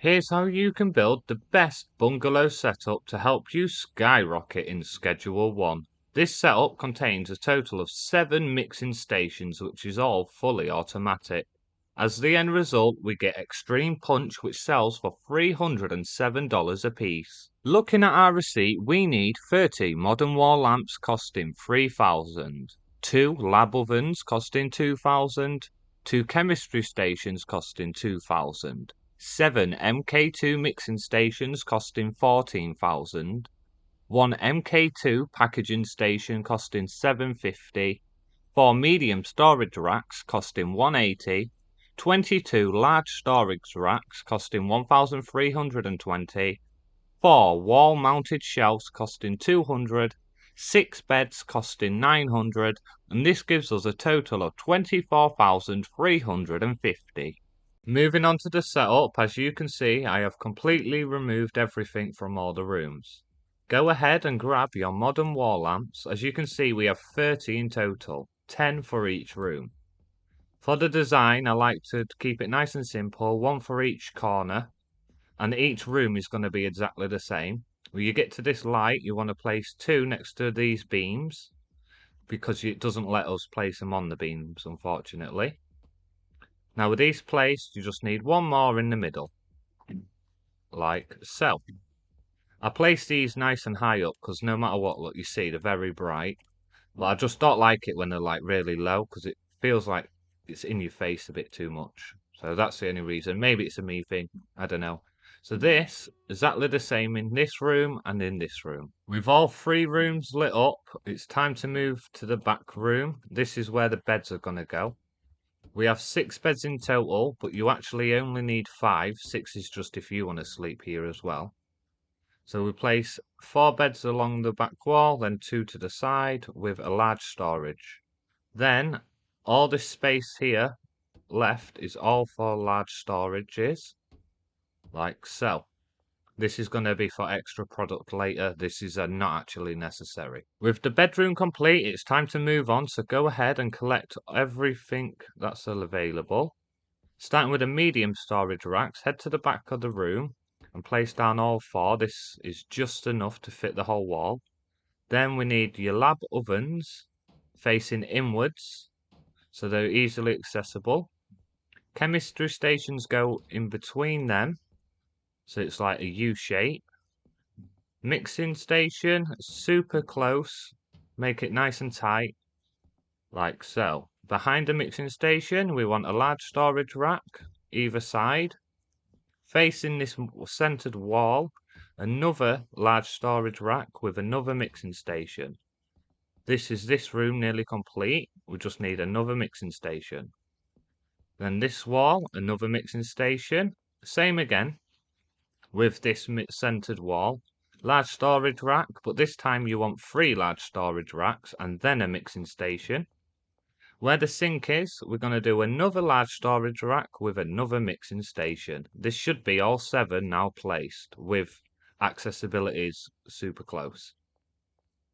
Here's how you can build the best bungalow setup to help you skyrocket in Schedule 1. This setup contains a total of 7 mixing stations, which is all fully automatic. As the end result, we get Extreme Punch, which sells for $307 a piece. Looking at our receipt, we need 30 modern wall lamps costing $3,000, 2 lab ovens costing $2,000, 2 chemistry stations costing $2,000. 7 MK2 Mixing Stations costing $14,000, 1 MK2 Packaging Station costing $750, 4 medium storage racks costing $180, 22 large storage racks costing $1,320, 4 wall-mounted shelves costing $200, 6 beds costing $900, and this gives us a total of $24,350. Moving on to the setup, as you can see, I have completely removed everything from all the rooms. Go ahead and grab your modern wall lamps. As you can see, we have 30 in total, 10 for each room. For the design, I like to keep it nice and simple, 1 for each corner, and each room is going to be exactly the same. When you get to this light, you want to place 2 next to these beams, because it doesn't let us place them on the beams, unfortunately. Now with these placed, you just need 1 more in the middle, like so. I place these nice and high up because no matter what look you see, they're very bright. But I just don't like it when they're like really low because it feels like it's in your face a bit too much. So that's the only reason. Maybe it's a me thing, I don't know. So this, exactly the same in this room and in this room. With all 3 rooms lit up, it's time to move to the back room. This is where the beds are going to go. We have 6 beds in total, but you actually only need 5. 6 is just if you want to sleep here as well. So we place 4 beds along the back wall, then 2 to the side with a large storage. Then all this space here left is all for large storages, like so. This is going to be for extra product later. This is not actually necessary. With the bedroom complete, it's time to move on. So go ahead and collect everything that's available. Starting with the medium storage racks, head to the back of the room and place down all 4. This is just enough to fit the whole wall. Then we need your lab ovens facing inwards, so they're easily accessible. Chemistry stations go in between them, so it's like a U shape. Mixing station, super close, make it nice and tight, like so. Behind the mixing station, we want a large storage rack, either side. Facing this centered wall, another large storage rack with another mixing station. This is this room nearly complete. We just need another mixing station. Then this wall, another mixing station. Same again with this centered wall. Large storage rack, but this time you want 3 large storage racks and then a mixing station. Where the sink is, we're going to do another large storage rack with another mixing station. This should be all 7 now placed, with accessibilities super close.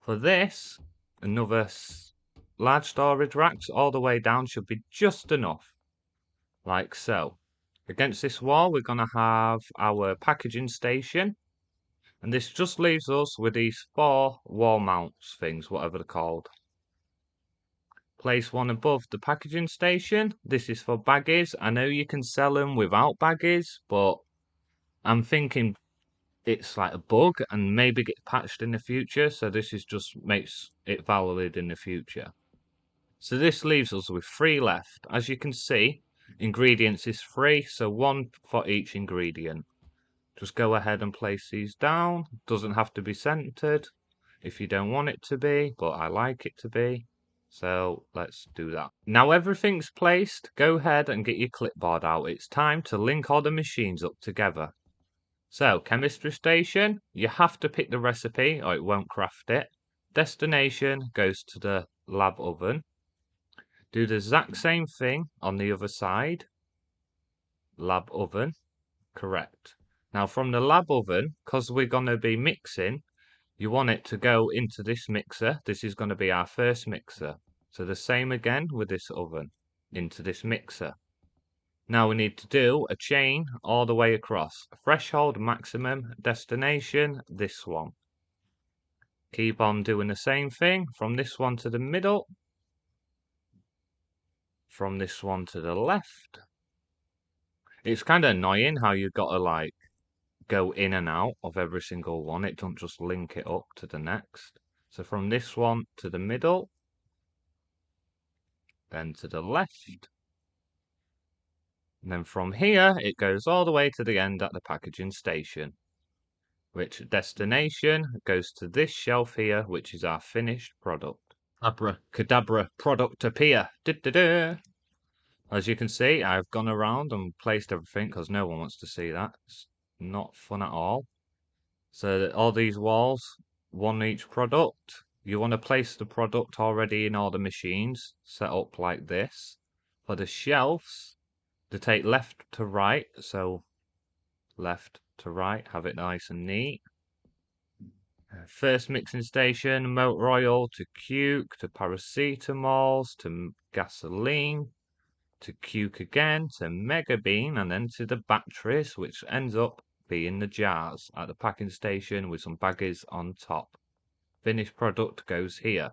For this, another large storage racks all the way down should be just enough, like so. Against this wall, we're going to have our packaging station, and this just leaves us with these 4 wall mounts things, whatever they're called. Place 1 above the packaging station. This is for baggies. I know you can sell them without baggies, but I'm thinking it's like a bug and maybe get patched in the future. So this is just makes it valid in the future. So this leaves us with 3 left. As you can see, ingredients is 3, so 1 for each ingredient. Just go ahead and place these down. Doesn't have to be centered if you don't want it to be, but I like it to be. So let's do that. Now everything's placed, go ahead and get your clipboard out. It's time to link all the machines up together. So chemistry station, you have to pick the recipe or it won't craft it. Destination goes to the lab oven. Do the exact same thing on the other side. Lab oven, correct. Now from the lab oven, because we're going to be mixing, you want it to go into this mixer. This is going to be our first mixer. So the same again with this oven, into this mixer. Now we need to do a chain all the way across. Threshold, maximum, destination, this one. Keep on doing the same thing from this one to the middle. From this one to the left. It's kind of annoying how you've got to like go in and out of every single one. It doesn't just link it up to the next. So from this one to the middle. Then to the left. And then from here, it goes all the way to the end at the packaging station. Which destination goes to this shelf here, which is our finished product. Abracadabra, product appear. Da-da-da. As you can see, I've gone around and placed everything because no one wants to see that. It's not fun at all. So all these walls, one each product. You want to place the product already in all the machines, set up like this. For the shelves, to take left to right, so left to right, have it nice and neat. First mixing station, motor oil to cuke, to paracetamols, to gasoline, to cuke again, to mega bean, and then to the batteries, which ends up being the jars at the packing station with some baggies on top. Finished product goes here.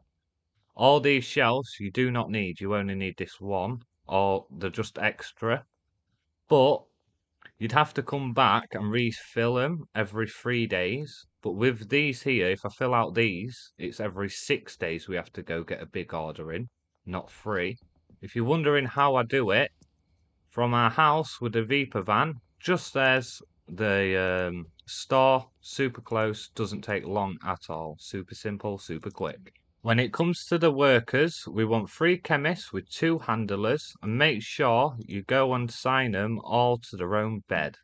All these shelves you do not need, you only need this one, or they're just extra. But you'd have to come back and refill them every 3 days. But with these here, if I fill out these, it's every 6 days we have to go get a big order in, not 3. If you're wondering how I do it, from our house with the Viper van, just there's the store, super close, doesn't take long at all. Super simple, super quick. When it comes to the workers, we want 3 chemists with 2 handlers, and make sure you go and assign them all to their own bed.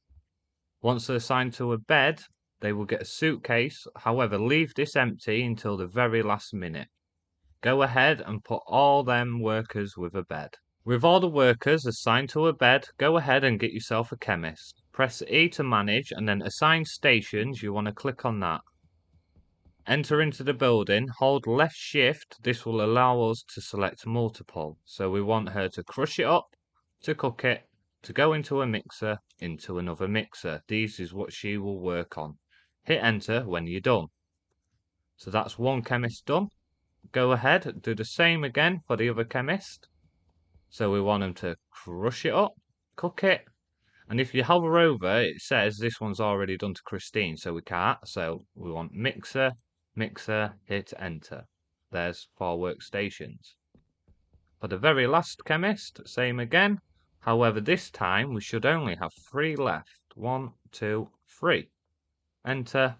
Once they're assigned to a bed, they will get a suitcase. However, leave this empty until the very last minute. Go ahead and put all them workers with a bed. With all the workers assigned to a bed, go ahead and get yourself a chemist. Press E to manage and then assign stations, you want to click on that. Enter into the building, hold left shift, this will allow us to select multiple. So we want her to crush it up, to cook it, to go into a mixer, into another mixer. This is what she will work on. Hit enter when you're done. So that's one chemist done. Go ahead, do the same again for the other chemist. So we want them to crush it up, cook it, and if you hover over, it says this one's already done to Christine, so we can't. So we want mixer, mixer, hit enter. There's 4 workstations. For the very last chemist, same again. However, this time we should only have 3 left. 1, 2, 3. Enter.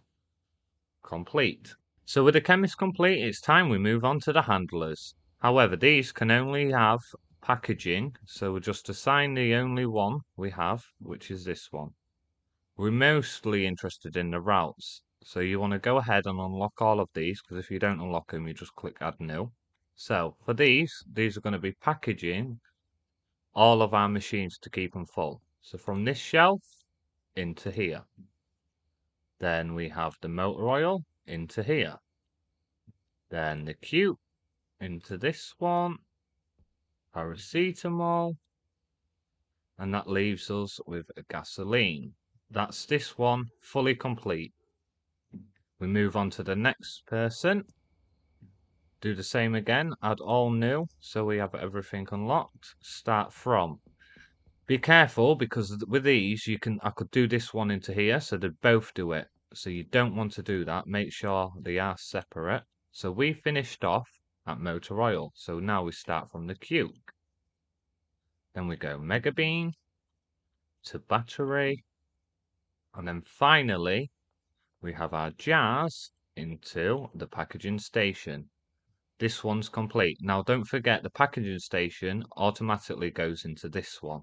Complete. So with the chemist complete, it's time we move on to the handlers. However, these can only have packaging, so we'll just assign the only one we have, which is this one. We're mostly interested in the routes, so you want to go ahead and unlock all of these, because if you don't unlock them, you just click add new. So for these are going to be packaging all of our machines to keep them full. So from this shelf into here. Then we have the motor oil into here. Then the cube into this one. Paracetamol. And that leaves us with a gasoline. That's this one fully complete. We move on to the next person. Do the same again, add all new, so we have everything unlocked. Start from. Be careful, because with these, I could do this one into here, so they both do it. So you don't want to do that. Make sure they are separate. So we finished off at motor oil. So now we start from the cube. Then we go mega bean to battery. And then finally, we have our jars into the packaging station. This one's complete. Now don't forget the packaging station automatically goes into this one.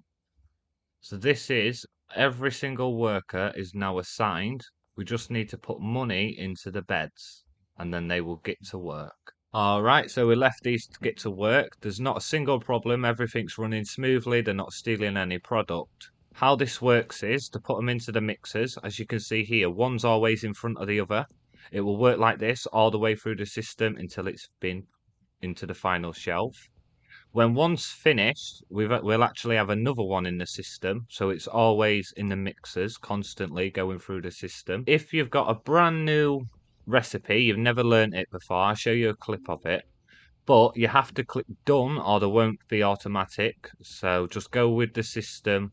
So this is, every single worker is now assigned. We just need to put money into the beds and then they will get to work. Alright, so we left these to get to work. There's not a single problem. Everything's running smoothly. They're not stealing any product. How this works is to put them into the mixers. As you can see here, one's always in front of the other. It will work like this all the way through the system until it's been into the final shelf. When one's finished, we'll actually have another one in the system, so it's always in the mixers, constantly going through the system. If you've got a brand new recipe, you've never learnt it before, I'll show you a clip of it. But you have to click done or there won't be automatic. So just go with the system.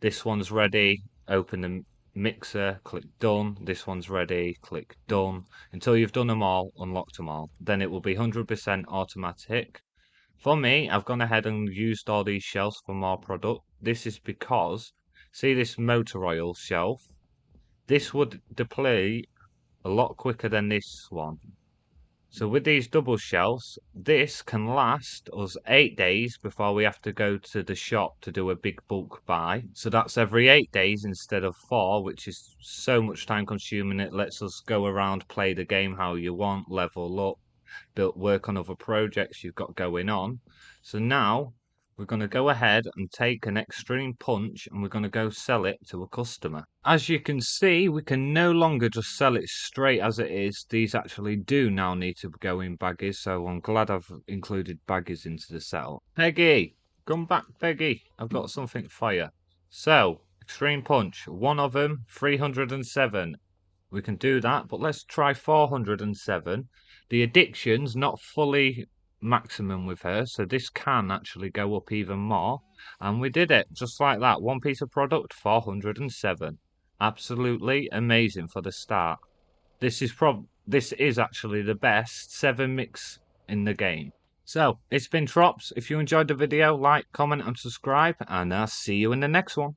This one's ready. Open the mixer, click done. This one's ready, click done. Until you've done them all, unlocked them all. Then it will be 100% automatic. For me, I've gone ahead and used all these shelves for more product. This is because, see this motor oil shelf? This would deplete a lot quicker than this one. So with these double shelves, this can last us 8 days before we have to go to the shop to do a big bulk buy. So that's every 8 days instead of 4, which is so much time consuming. It lets us go around, play the game how you want, level up, work on other projects you've got going on. So now we're going to go ahead and take an extreme punch and we're going to go sell it to a customer. As you can see, we can no longer just sell it straight as it is. These actually do now need to go in baggies, so I'm glad I've included baggies into the setup. Peggy, come back, Peggy. I've got something for you. So, extreme punch, one of them, 307. We can do that, but let's try 407. The addiction's not fully maximum with her, so this can actually go up even more. And we did it, just like that. One piece of product, 407. Absolutely amazing for the start. This is actually the best 7 mix in the game. So, it's been Trops. If you enjoyed the video, like, comment, and subscribe, and I'll see you in the next one.